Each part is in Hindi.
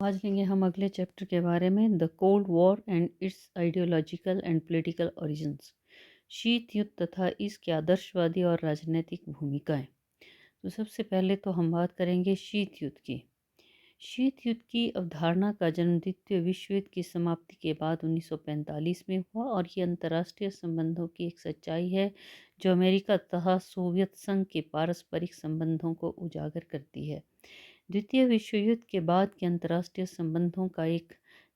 आज लेंगे हम अगले चैप्टर के बारे में the cold war and it's ideological and political origins. शीत युद्ध तथा इसके आदर्शवादी और राजनीतिक भूमिकाएं। तो सबसे पहले तो हम बात करेंगे शीत युद्ध की। शीत युद्ध की अवधारणा का जन्म द्वितीय विश्व युद्ध की समाप्ति के बाद 1945 में हुआ और ये अंतर्राष्ट्रीय संबंधों की एक सच्चाई है जो अमेरिका तथा सोवियत संघ के पारस्परिक संबंधों को उजागर करती है। द्वितीय विश्व युद्ध के बाद के अंतर्राष्ट्रीय संबंधों का एक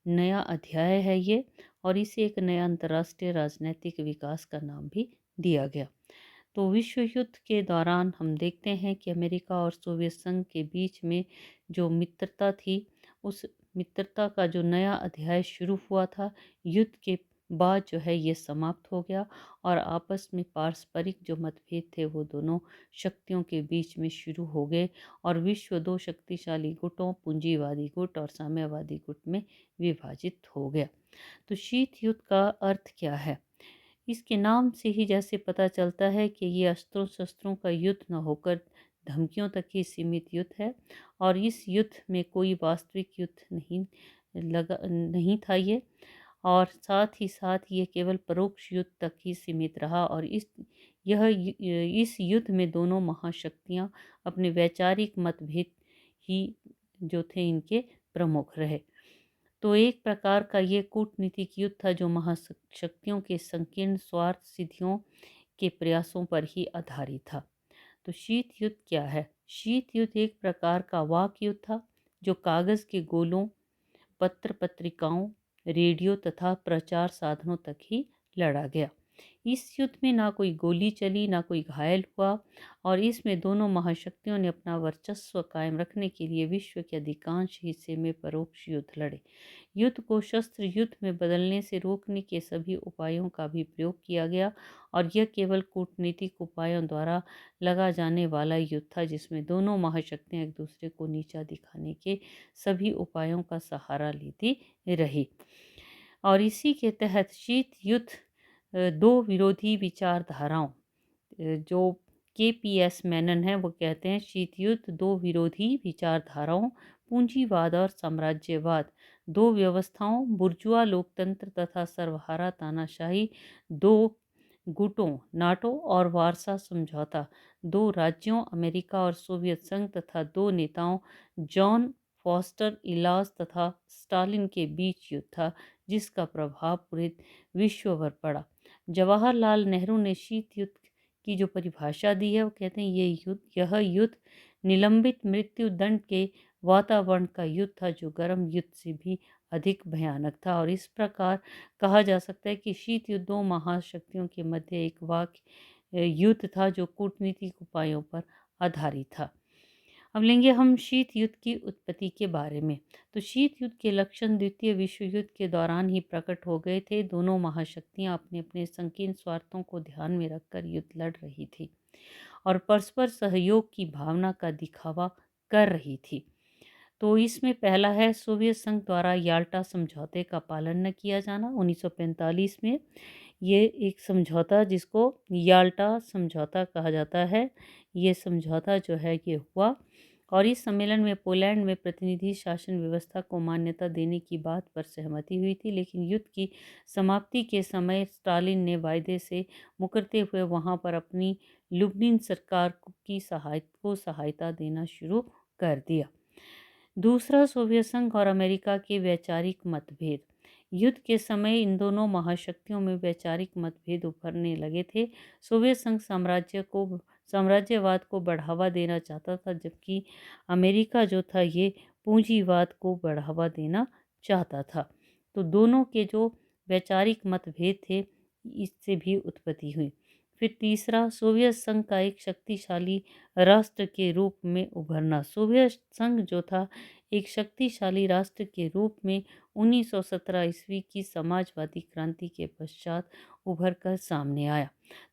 नया अध्याय है ये, और इसे एक नया अंतर्राष्ट्रीय राजनीतिक विकास का नाम भी दिया गया। तो विश्व युद्ध के दौरान हम देखते हैं कि अमेरिका और सोवियत संघ के बीच में जो मित्रता थी, उस मित्रता का जो नया अध्याय शुरू हुआ था युद्ध के बाद जो है ये समाप्त हो गया, और आपस में पारस्परिक जो मतभेद थे वो दोनों शक्तियों के बीच में शुरू हो गए और विश्व दो शक्तिशाली गुटों, पूंजीवादी गुट और साम्यवादी गुट में विभाजित हो गया। तो शीत युद्ध का अर्थ क्या है? इसके नाम से ही जैसे पता चलता है कि ये अस्त्रों शस्त्रों का युद्ध न होकर धमकियों तक ही सीमित युद्ध है, और इस युद्ध में कोई वास्तविक युद्ध नहीं था ये, और साथ ही साथ ये केवल परोक्ष युद्ध तक ही सीमित रहा। और इस युद्ध में दोनों महाशक्तियां अपने वैचारिक मतभेद ही जो थे इनके प्रमुख रहे। तो एक प्रकार का ये कूटनीतिक युद्ध था जो महाशक्तियों के संकीर्ण स्वार्थ सिद्धियों के प्रयासों पर ही आधारित था। तो शीत युद्ध क्या है? शीत युद्ध एक प्रकार का वाक युद्ध था जो कागज के गोलों, पत्र पत्रिकाओं, रेडियो तथा प्रचार साधनों तक ही लड़ा गया। इस युद्ध में ना कोई गोली चली, ना कोई घायल हुआ, और इसमें दोनों महाशक्तियों ने अपना वर्चस्व कायम रखने के लिए विश्व के अधिकांश हिस्से में परोक्ष युद्ध लड़े। युद्ध को शस्त्र युद्ध में बदलने से रोकने के सभी उपायों का भी प्रयोग किया गया, और यह केवल कूटनीतिक उपायों द्वारा लगा जाने वाला युद्ध था जिसमें दोनों महाशक्तियां एक दूसरे को नीचा दिखाने के सभी उपायों का सहारा लेती रही। और इसी के तहत शीत युद्ध दो विरोधी विचारधाराओं, जो KPS मेनन है वो कहते हैं शीत युद्ध दो विरोधी विचारधाराओं, पूंजीवाद और साम्राज्यवाद, दो व्यवस्थाओं बुर्जुआ लोकतंत्र तथा सर्वहारा तानाशाही, दो गुटों नाटो और वारसा समझौता, दो राज्यों अमेरिका और सोवियत संघ तथा दो नेताओं जॉन फॉस्टर इलास तथा स्टालिन के बीच युद्ध था जिसका प्रभाव पूरे विश्व पर पड़ा। जवाहरलाल नेहरू ने शीत युद्ध की जो परिभाषा दी है वो कहते हैं यह युद्ध निलंबित मृत्यु दंड के वातावरण का युद्ध था जो गर्म युद्ध से भी अधिक भयानक था। और इस प्रकार कहा जा सकता है कि शीत युद्ध दो महाशक्तियों के मध्य एक वाक्य युद्ध था जो कूटनीतिक उपायों पर आधारित था। अब लेंगे हम शीत युद्ध की उत्पत्ति के बारे में। तो शीत युद्ध के लक्षण द्वितीय विश्व युद्ध के दौरान ही प्रकट हो गए थे। दोनों महाशक्तियां अपने अपने संकीर्ण स्वार्थों को ध्यान में रखकर युद्ध लड़ रही थी और परस्पर सहयोग की भावना का दिखावा कर रही थी। तो इसमें पहला है सोवियत संघ द्वारा याल्टा समझौते का पालन न किया जाना 1945 में। ये एक समझौता जिसको याल्टा समझौता कहा जाता है, ये समझौता जो है ये हुआ, और इस सम्मेलन में पोलैंड में प्रतिनिधि शासन व्यवस्था को मान्यता देने की बात पर सहमति हुई थी, लेकिन युद्ध की समाप्ति के समय स्टालिन ने वायदे से मुकरते हुए वहां पर अपनी लुब्निन सरकार की सहायता देना शुरू कर दिया। दूसरा, सोवियत संघ और अमेरिका के वैचारिक मतभेद। युद्ध के समय इन दोनों महाशक्तियों में वैचारिक मतभेद उभरने लगे थे। सोवियत संघ साम्राज्यवाद को बढ़ावा देना चाहता था, जबकि अमेरिका जो था ये पूंजीवाद को बढ़ावा देना चाहता था। तो दोनों के जो वैचारिक मतभेद थे इससे भी उत्पत्ति हुई। फिर तीसरा, सोवियत संघ का एक शक्तिशाली राष्ट्र के रूप में उभरना। सोवियत संघ जो था एक शक्तिशाली राष्ट्र के रूप में 1917 ईस्वी की समाजवादी क्रांति के पश्चात उभर कर सामने आया।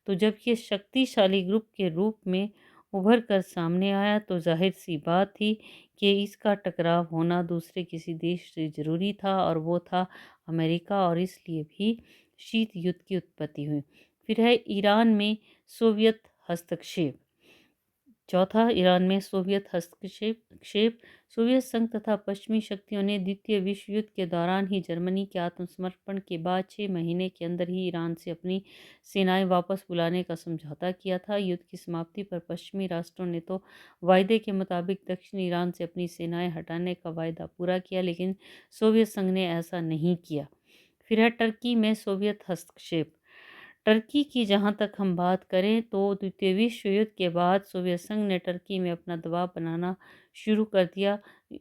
तो जब ये शक्तिशाली ग्रुप के रूप में उभर कर सामने आया तो जाहिर सी बात थी कि इसका टकराव होना दूसरे किसी देश से ज़रूरी था, और वो था अमेरिका, और इसलिए भी शीत युद्ध की उत्पत्ति हुई। फिर है ईरान में सोवियत हस्तक्षेप। चौथा, ईरान में सोवियत हस्तक्षेप क्षेप सोवियत संघ तथा पश्चिमी शक्तियों ने द्वितीय विश्व युद्ध के दौरान ही जर्मनी के आत्मसमर्पण के बाद 6 महीने के अंदर ही ईरान से अपनी सेनाएं वापस बुलाने का समझौता किया था। युद्ध की समाप्ति पर पश्चिमी राष्ट्रों ने तो वायदे के मुताबिक दक्षिण ईरान से अपनी सेनाएं हटाने का वायदा पूरा किया, लेकिन सोवियत संघ ने ऐसा नहीं किया। फिर है टर्की में सोवियत हस्तक्षेप। टर्की की जहां तक हम बात करें तो द्वितीय विश्व युद्ध के बाद सोवियत संघ ने टर्की में अपना दबाव बनाना शुरू कर दिया।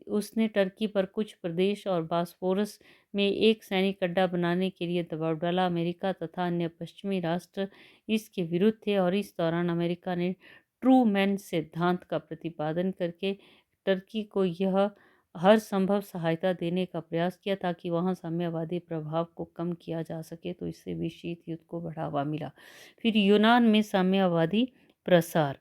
उसने टर्की पर कुछ प्रदेश और बास्फोरस में एक सैनिक अड्डा बनाने के लिए दबाव डाला। अमेरिका तथा अन्य पश्चिमी राष्ट्र इसके विरुद्ध थे और इस दौरान अमेरिका ने ट्रूमैन सिद्धांत का प्रतिपादन करके टर्की को यह हर संभव सहायता देने का प्रयास किया ताकि वहां साम्यवादी प्रभाव को कम किया जा सके, तो इससे भी शीत युद्ध को बढ़ावा मिला। फिर यूनान में साम्यवादी प्रसार।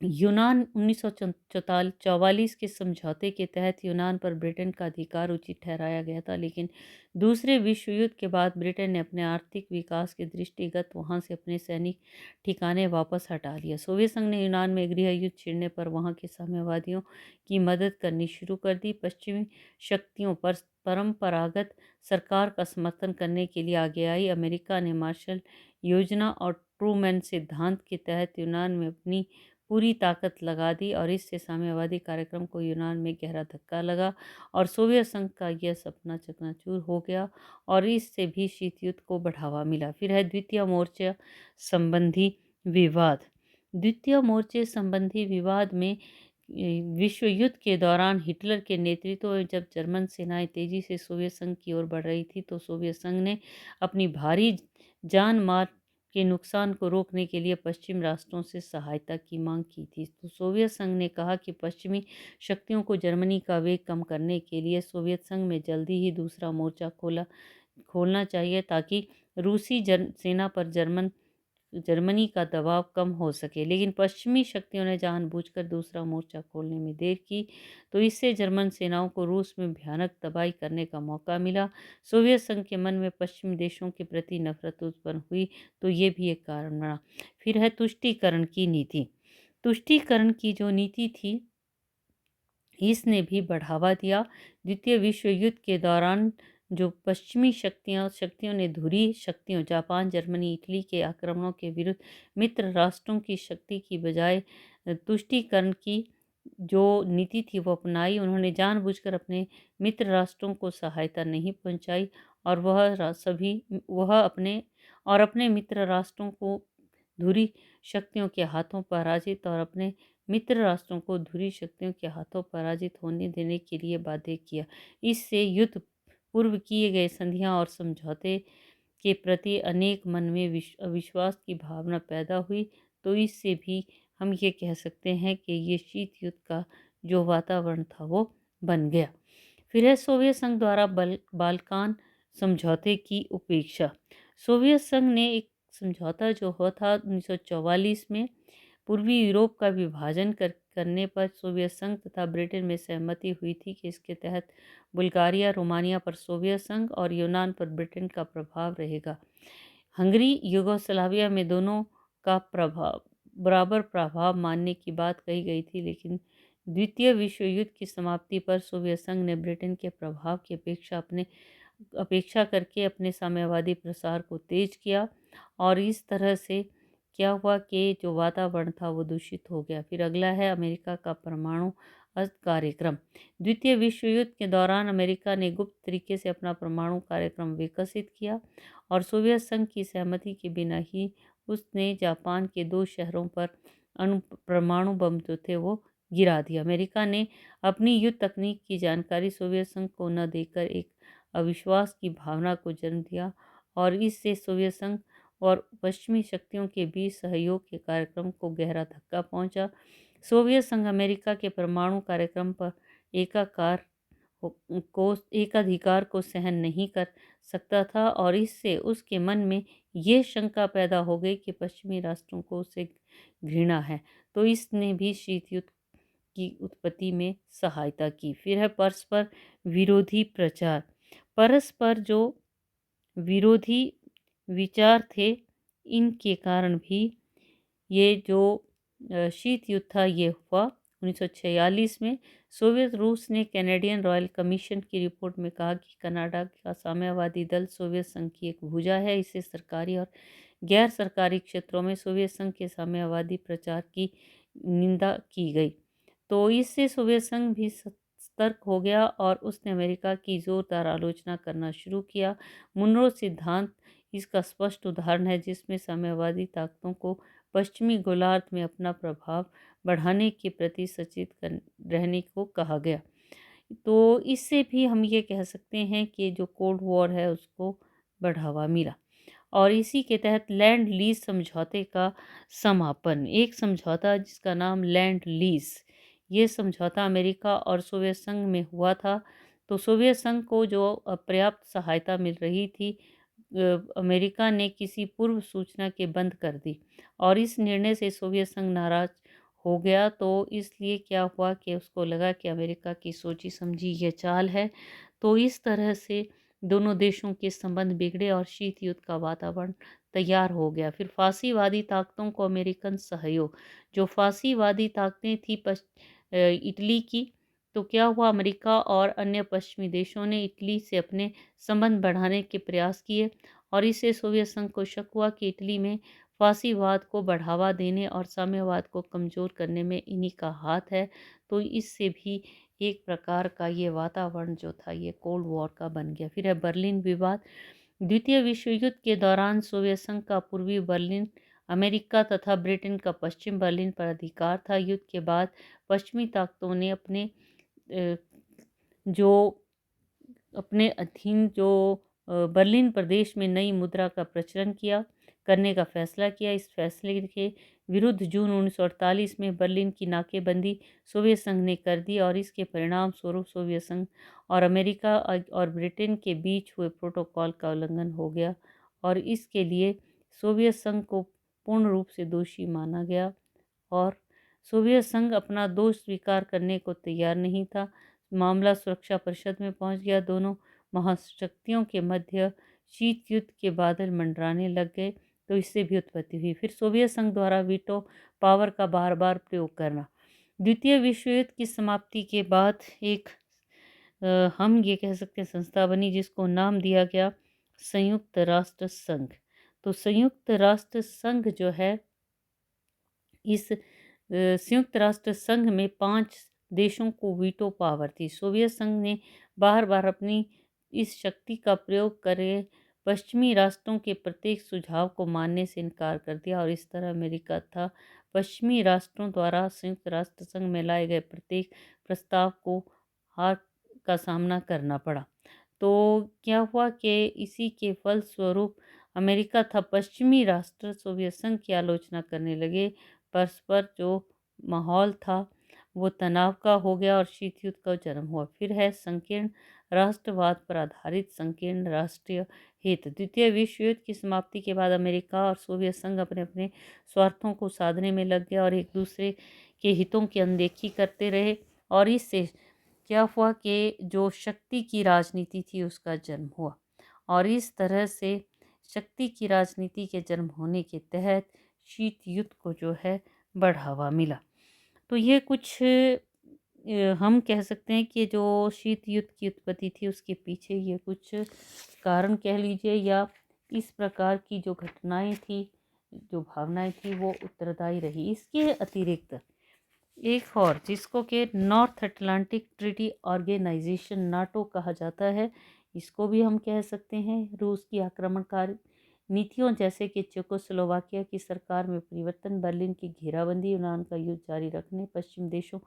यूनान 1944 के समझौते के तहत यूनान पर ब्रिटेन का अधिकार उचित ठहराया गया था, लेकिन दूसरे विश्व युद्ध के बाद ब्रिटेन ने अपने आर्थिक विकास के दृष्टिगत वहां से अपने सैनिक ठिकाने वापस हटा लिया। सोवियत संघ ने यूनान में गृह युद्ध छिड़ने पर वहां के साम्यवादियों की मदद करनी शुरू कर दी। पश्चिमी शक्तियों पर परंपरागत सरकार का समर्थन करने के लिए आगे आई। अमेरिका ने मार्शल योजना और ट्रूमैन सिद्धांत के तहत यूनान में अपनी पूरी ताकत लगा दी और इससे साम्यवादी कार्यक्रम को यूनान में गहरा धक्का लगा और सोवियत संघ का यह सपना चकनाचूर हो गया और इससे भी शीत युद्ध को बढ़ावा मिला। फिर है द्वितीय मोर्चा संबंधी विवाद। द्वितीय मोर्चे संबंधी विवाद में विश्व युद्ध के दौरान हिटलर के नेतृत्व में जब जर्मन सेनाएं तेजी से सोवियत संघ की ओर बढ़ रही थी तो सोवियत संघ ने अपनी भारी जान माल के नुकसान को रोकने के लिए पश्चिम राष्ट्रों से सहायता की मांग की थी। तो सोवियत संघ ने कहा कि पश्चिमी शक्तियों को जर्मनी का वेग कम करने के लिए सोवियत संघ में जल्दी ही दूसरा मोर्चा खोलना चाहिए ताकि रूसी सेना पर जर्मनी का दबाव कम हो सके। लेकिन पश्चिमी शक्तियों ने जानबूझकर दूसरा मोर्चा खोलने में देर की, तो इससे जर्मन सेनाओं को रूस में भयानक तबाही करने का मौका मिला। सोवियत संघ के मन में पश्चिमी देशों के प्रति नफरत उत्पन्न हुई, तो ये भी एक कारण बना। फिर है तुष्टीकरण की नीति। तुष्टीकरण की जो नीति थी इसने भी बढ़ावा दिया। द्वितीय विश्व युद्ध के दौरान जो पश्चिमी शक्तियों ने धुरी शक्तियों जापान, जर्मनी, इटली के आक्रमणों के विरुद्ध मित्र राष्ट्रों की शक्ति की बजाय तुष्टीकरण की जो नीति थी वो अपनाई। उन्होंने जानबूझकर अपने मित्र राष्ट्रों को सहायता नहीं पहुंचाई और अपने मित्र राष्ट्रों को धुरी शक्तियों के हाथों पराजित और अपने मित्र राष्ट्रों को धुरी शक्तियों के हाथों पराजित होने देने के लिए बाध्य किया। इससे युद्ध पूर्व किए गए संधियां और समझौते के प्रति अनेक मन में अविश्वास की भावना पैदा हुई, तो इससे भी हम ये कह सकते हैं कि ये शीत युद्ध का जो वातावरण था वो बन गया। फिर है सोवियत संघ द्वारा बाल्कान समझौते की उपेक्षा। सोवियत संघ ने एक समझौता जो हुआ था 1944 में पूर्वी यूरोप का विभाजन करने पर सोवियत संघ तथा ब्रिटेन में सहमति हुई थी कि इसके तहत बुल्गारिया, रोमानिया पर सोवियत संघ और यूनान पर ब्रिटेन का प्रभाव रहेगा। हंगरी, यूगोस्लाविया में दोनों का बराबर प्रभाव मानने की बात कही गई थी, लेकिन द्वितीय विश्व युद्ध की समाप्ति पर सोवियत संघ ने ब्रिटेन के प्रभाव की अपेक्षा करके अपने साम्यवादी प्रसार को तेज किया और इस तरह से क्या हुआ कि जो वातावरण था वो दूषित हो गया। फिर अगला है अमेरिका का परमाणु अस्त्र कार्यक्रम। द्वितीय विश्व युद्ध के दौरान अमेरिका ने गुप्त तरीके से अपना परमाणु कार्यक्रम विकसित किया और सोवियत संघ की सहमति के बिना ही उसने जापान के 2 शहरों पर परमाणु बम जो थे वो गिरा दिया। अमेरिका ने अपनी युद्ध तकनीक की जानकारी सोवियत संघ को न देकर एक अविश्वास की भावना को जन्म दिया और इससे सोवियत संघ और पश्चिमी शक्तियों के बीच सहयोग के कार्यक्रम को गहरा धक्का पहुंचा। सोवियत संघ अमेरिका के परमाणु कार्यक्रम पर एकाधिकार को सहन नहीं कर सकता था और इससे उसके मन में ये शंका पैदा हो गई कि पश्चिमी राष्ट्रों को उससे घृणा है, तो इसने भी शीत युद्ध की उत्पत्ति में सहायता की। फिर है परस्पर विरोधी प्रचार। परस्पर जो विरोधी विचार थे इनके कारण भी ये जो शीत युद्ध था ये हुआ 1946 में। सोवियत रूस ने कैनेडियन रॉयल कमीशन की रिपोर्ट में कहा कि कनाडा का साम्यवादी दल सोवियत संघ की एक भुजा है। इसे सरकारी और गैर सरकारी क्षेत्रों में सोवियत संघ के साम्यवादी प्रचार की निंदा की गई। तो इससे सोवियत संघ भी सतर्क हो गया और उसने अमेरिका की जोरदार आलोचना करना शुरू किया। मुनरो सिद्धांत इसका स्पष्ट उदाहरण है, जिसमें साम्यवादी ताकतों को पश्चिमी गोलार्ध में अपना प्रभाव बढ़ाने के प्रति सचेत रहने को कहा गया। तो इससे भी हम ये कह सकते हैं कि जो कोल्ड वॉर है उसको बढ़ावा मिला। और इसी के तहत लैंड लीज समझौते का समापन, एक समझौता जिसका नाम लैंड लीज, ये समझौता अमेरिका और सोवियत संघ में हुआ था। तो सोवियत संघ को जो अपर्याप्त सहायता मिल रही थी, अमेरिका ने किसी पूर्व सूचना के बंद कर दी और इस निर्णय से सोवियत संघ नाराज हो गया। तो इसलिए क्या हुआ कि उसको लगा कि अमेरिका की सोची समझी ये चाल है। तो इस तरह से दोनों देशों के संबंध बिगड़े और शीत युद्ध का वातावरण तैयार हो गया। फिर फांसीवादी ताकतों को अमेरिकन सहयोग, जो फांसीवादी ताकतें थी इटली की, तो क्या हुआ, अमेरिका और अन्य पश्चिमी देशों ने इटली से अपने संबंध बढ़ाने के प्रयास किए और इससे सोवियत संघ को शक हुआ कि इटली में फांसीवाद को बढ़ावा देने और साम्यवाद को कमज़ोर करने में इन्हीं का हाथ है। तो इससे भी एक प्रकार का ये वातावरण जो था ये कोल्ड वॉर का बन गया। फिर है बर्लिन विवाद। द्वितीय विश्व युद्ध के दौरान सोवियत संघ का पूर्वी बर्लिन अमेरिका तथा ब्रिटेन का पश्चिम बर्लिन पर अधिकार था। युद्ध के बाद पश्चिमी ताकतों ने जो अपने अधीन जो बर्लिन प्रदेश में नई मुद्रा का प्रचलन करने का फैसला किया। इस फैसले के विरुद्ध जून 1948 में बर्लिन की नाकेबंदी सोवियत संघ ने कर दी और इसके परिणाम स्वरूप सोवियत संघ और अमेरिका और ब्रिटेन के बीच हुए प्रोटोकॉल का उल्लंघन हो गया और इसके लिए सोवियत संघ को पूर्ण रूप से दोषी माना गया और सोवियत संघ अपना दोष स्वीकार करने को तैयार नहीं था। मामला सुरक्षा परिषद में पहुंच गया। दोनों महाशक्तियों के मध्य शीत युद्ध के बादल मंडराने लग गए। तो इससे भी उत्पत्ति हुई। फिर सोवियत संघ द्वारा वीटो पावर का बार बार प्रयोग करना। द्वितीय विश्व युद्ध की समाप्ति के बाद एक हम ये कह सकते हैं संस्था बनी जिसको नाम दिया गया संयुक्त राष्ट्र संघ। तो संयुक्त राष्ट्र संघ जो है, इस संयुक्त राष्ट्र संघ में 5 देशों को वीटो पावर थी। सोवियत संघ ने बार बार अपनी इस शक्ति का प्रयोग करे पश्चिमी राष्ट्रों के प्रत्येक सुझाव को मानने से इनकार कर दिया और इस तरह अमेरिका था पश्चिमी राष्ट्रों द्वारा संयुक्त राष्ट्र संघ में लाए गए प्रत्येक प्रस्ताव को हार का सामना करना पड़ा। तो क्या हुआ कि इसी के फलस्वरूप अमेरिका था पश्चिमी राष्ट्र सोवियत संघ की आलोचना करने लगे। परस्पर जो माहौल था वो तनाव का हो गया और शीत युद्ध का जन्म हुआ। फिर है संकीर्ण राष्ट्रवाद पर आधारित संकीर्ण राष्ट्रीय हित। द्वितीय विश्व युद्ध की समाप्ति के बाद अमेरिका और सोवियत संघ अपने अपने स्वार्थों को साधने में लग गया और एक दूसरे के हितों की अनदेखी करते रहे और इससे क्या हुआ कि जो शक्ति की राजनीति थी उसका जन्म हुआ और इस तरह से शक्ति की राजनीति के जन्म होने के तहत शीत युद्ध को जो है बढ़ावा मिला। तो ये कुछ हम कह सकते हैं कि जो शीत युद्ध की उत्पत्ति थी उसके पीछे ये कुछ कारण कह लीजिए या इस प्रकार की जो घटनाएं थी, जो भावनाएं थी वो उत्तरदायी रही। इसके अतिरिक्त एक और जिसको कि North Atlantic Treaty Organization NATO कहा जाता है, इसको भी हम कह सकते हैं। रूस की आक्रमणकारी नीतियों जैसे कि चेकोस्लोवाकिया की सरकार में परिवर्तन, बर्लिन की घेराबंदी, यूनान का युद्ध जारी रखने, पश्चिम देशों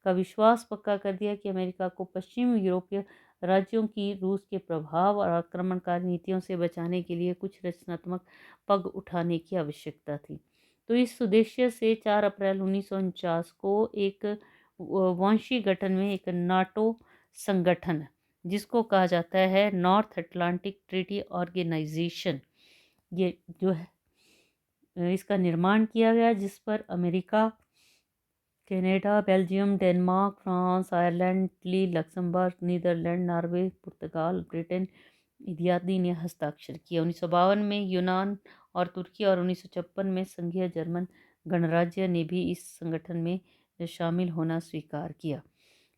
का विश्वास पक्का कर दिया कि अमेरिका को पश्चिम यूरोपीय राज्यों की रूस के प्रभाव और आक्रमणकारी नीतियों से बचाने के लिए कुछ रचनात्मक पग उठाने की आवश्यकता थी। तो इस उद्देश्य से 4 अप्रैल 1949 को एक वंशी गठन में एक नाटो संगठन जिसको कहा जाता है नॉर्थ अटलांटिक ट्रीटी ऑर्गेनाइजेशन, ये जो है इसका निर्माण किया गया, जिस पर America, Canada, Belgium, Denmark, France, Ireland, Italy, Luxembourg, Netherland, Norway, पुर्तगाल, ब्रिटेन इत्यादि ने हस्ताक्षर किया। 1952 में यूनान और तुर्की और 1956 में संघीय जर्मन गणराज्य ने भी इस संगठन में शामिल होना स्वीकार किया।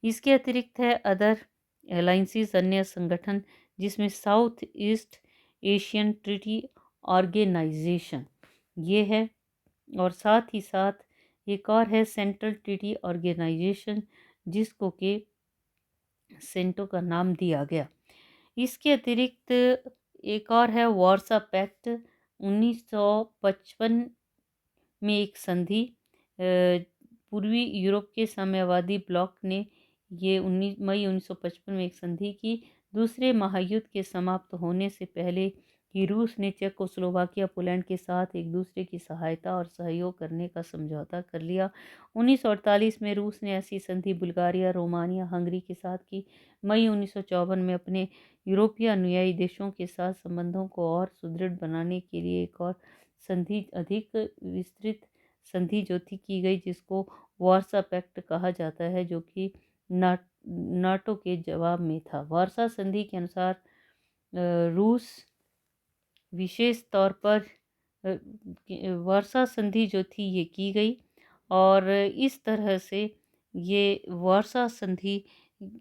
इसके अतिरिक्त है अदर अलाइंसेस, अन्य संगठन, जिसमें South East Asian Treaty Organization ये है, और साथ ही साथ एक और है सेंट्रल ट्रीटी ऑर्गेनाइजेशन, जिसको के सेंटो का नाम दिया गया। इसके अतिरिक्त एक और है वार्सा पैक्ट, 1955 में एक संधि, पूर्वी यूरोप के साम्यवादी ब्लॉक ने ये 19 मई 1955 में एक संधि की। दूसरे महायुद्ध के समाप्त होने से पहले कि रूस ने चेकोस्लोवाकिया, पोलैंड के साथ एक दूसरे की सहायता और सहयोग करने का समझौता कर लिया। 1948 में रूस ने ऐसी संधि बुल्गारिया, रोमानिया, हंगरी के साथ की। मई 1954 में अपने यूरोपीय अनुयायी देशों के साथ संबंधों को और सुदृढ़ बनाने के लिए एक और संधि, अधिक विस्तृत संधि जो थी की गई, जिसको वार्सा पैक्ट कहा जाता है, जो कि नाटो के जवाब में था। वार्सा संधि के अनुसार रूस विशेष तौर पर वार्सा संधि जो थी ये की गई, और इस तरह से ये वार्सा संधि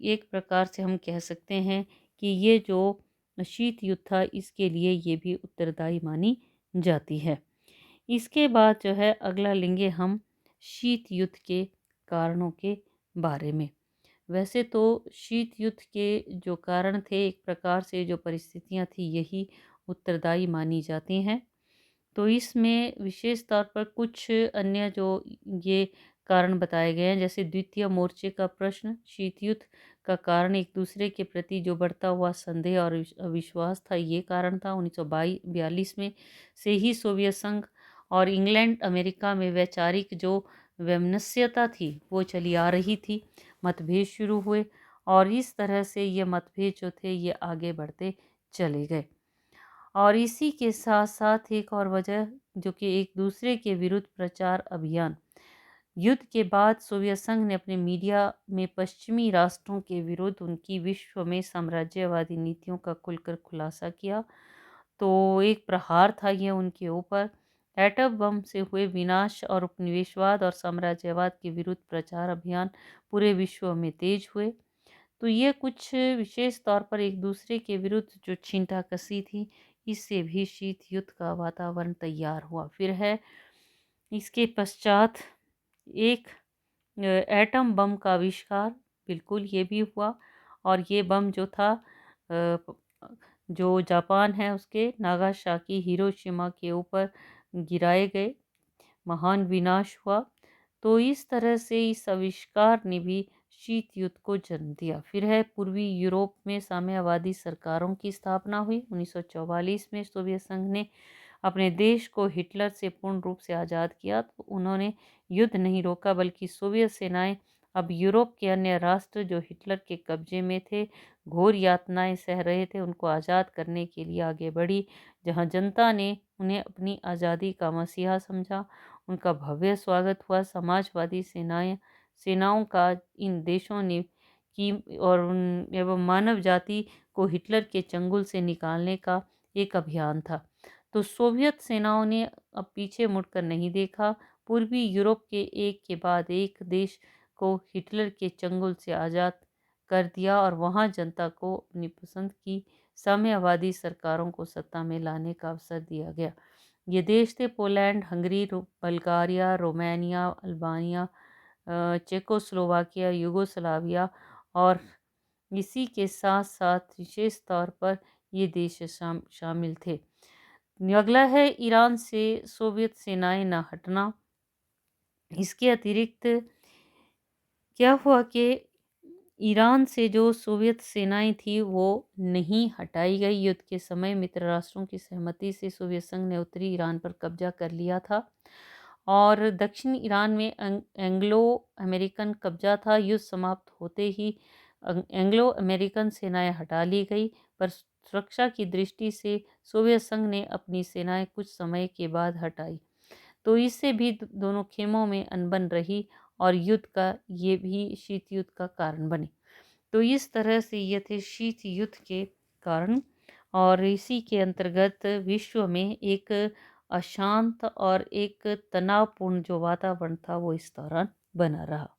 एक प्रकार से हम कह सकते हैं कि ये जो शीत युद्ध था इसके लिए ये भी उत्तरदायी मानी जाती है। इसके बाद जो है अगला लेंगे हम शीत युद्ध के कारणों के बारे में। वैसे तो शीत युद्ध के जो कारण थे, एक प्रकार से जो परिस्थितियां थी, यही उत्तरदायी मानी जाती हैं। तो इसमें विशेष तौर पर कुछ अन्य जो ये कारण बताए गए हैं, जैसे द्वितीय मोर्चे का प्रश्न, शीत युद्ध का कारण एक दूसरे के प्रति जो बढ़ता हुआ संदेह और अविश्वास था, ये कारण था। 1942 में से ही सोवियत संघ और इंग्लैंड अमेरिका में वैचारिक जो वैमनस्यता थी वो चली आ रही थी, मतभेद शुरू हुए, और इस तरह से ये मतभेद जो थे ये आगे बढ़ते चले गए। और इसी के साथ साथ एक और वजह, जो कि एक दूसरे के विरुद्ध प्रचार अभियान। युद्ध के बाद सोवियत संघ ने अपने मीडिया में पश्चिमी राष्ट्रों के विरुद्ध उनकी विश्व में साम्राज्यवादी नीतियों का खुलकर खुलासा किया। तो एक प्रहार था यह उनके ऊपर। एटम बम से हुए विनाश और उपनिवेशवाद और साम्राज्यवाद के विरुद्ध प्रचार अभियान पूरे विश्व में तेज हुए। तो ये कुछ विशेष तौर पर एक दूसरे के विरुद्ध जो छींटाकशी थी, इससे भी शीत युद्ध का वातावरण तैयार हुआ। फिर है इसके पश्चात एक एटम बम का आविष्कार, बिल्कुल ये भी हुआ, और ये बम जो था जो जापान है उसके नागासाकी, हिरोशिमा के ऊपर गिराए गए, महान विनाश हुआ। तो इस तरह से इस आविष्कार ने भी शीत युद्ध को जन्म दिया। फिर है पूर्वी यूरोप में साम्यवादी सरकारों की स्थापना हुई। 1944 में सोवियत संघ ने अपने देश को हिटलर से पूर्ण रूप से आज़ाद किया। तो उन्होंने युद्ध नहीं रोका, बल्कि सोवियत सेनाएं अब यूरोप के अन्य राष्ट्र जो हिटलर के कब्जे में थे, घोर यातनाएं सह रहे थे, उनको आज़ाद करने के लिए आगे बढ़ी। जहां जनता ने उन्हें अपनी आज़ादी का मसीहा समझा, उनका भव्य स्वागत हुआ। समाजवादी सेनाओं का इन देशों ने की और एवं मानव जाति को हिटलर के चंगुल से निकालने का एक अभियान था। तो सोवियत सेनाओं ने अब पीछे मुड़कर नहीं देखा। पूर्वी यूरोप के एक के बाद एक देश को हिटलर के चंगुल से आज़ाद कर दिया, और वहाँ जनता को अपनी पसंद की साम्यवादी सरकारों को सत्ता में लाने का अवसर दिया गया। ये देश थे Poland, Hungary, Bulgaria, Romania, Albania, Czechoslovakia, Yugoslavia, और इसी के साथ साथ विशेष तौर पर ये देश शामिल थे। अगला है ईरान से सोवियत सेनाएं न हटना। इसके अतिरिक्त क्या हुआ कि ईरान से जो सोवियत सेनाएं थी वो नहीं हटाई गई। युद्ध के समय मित्र राष्ट्रों की सहमति से सोवियत संघ ने उत्तरी ईरान पर कब्जा कर लिया था, और दक्षिण ईरान में एंग्लो अमेरिकन कब्जा था। युद्ध समाप्त होते ही एंग्लो अमेरिकन सेनाएं हटा ली गई, पर सुरक्षा की दृष्टि से सोवियत संघ ने अपनी सेनाएं कुछ समय के बाद हटाई। तो इससे भी दोनों खेमों में अनबन रही, और युद्ध का ये भी शीत युद्ध का कारण बने। तो इस तरह से ये थे शीत युद्ध के कारण, और इसी के अंतर्गत विश्व में एक अशांत और एक तनावपूर्ण जो वातावरण था वो इस दौरान बना रहा।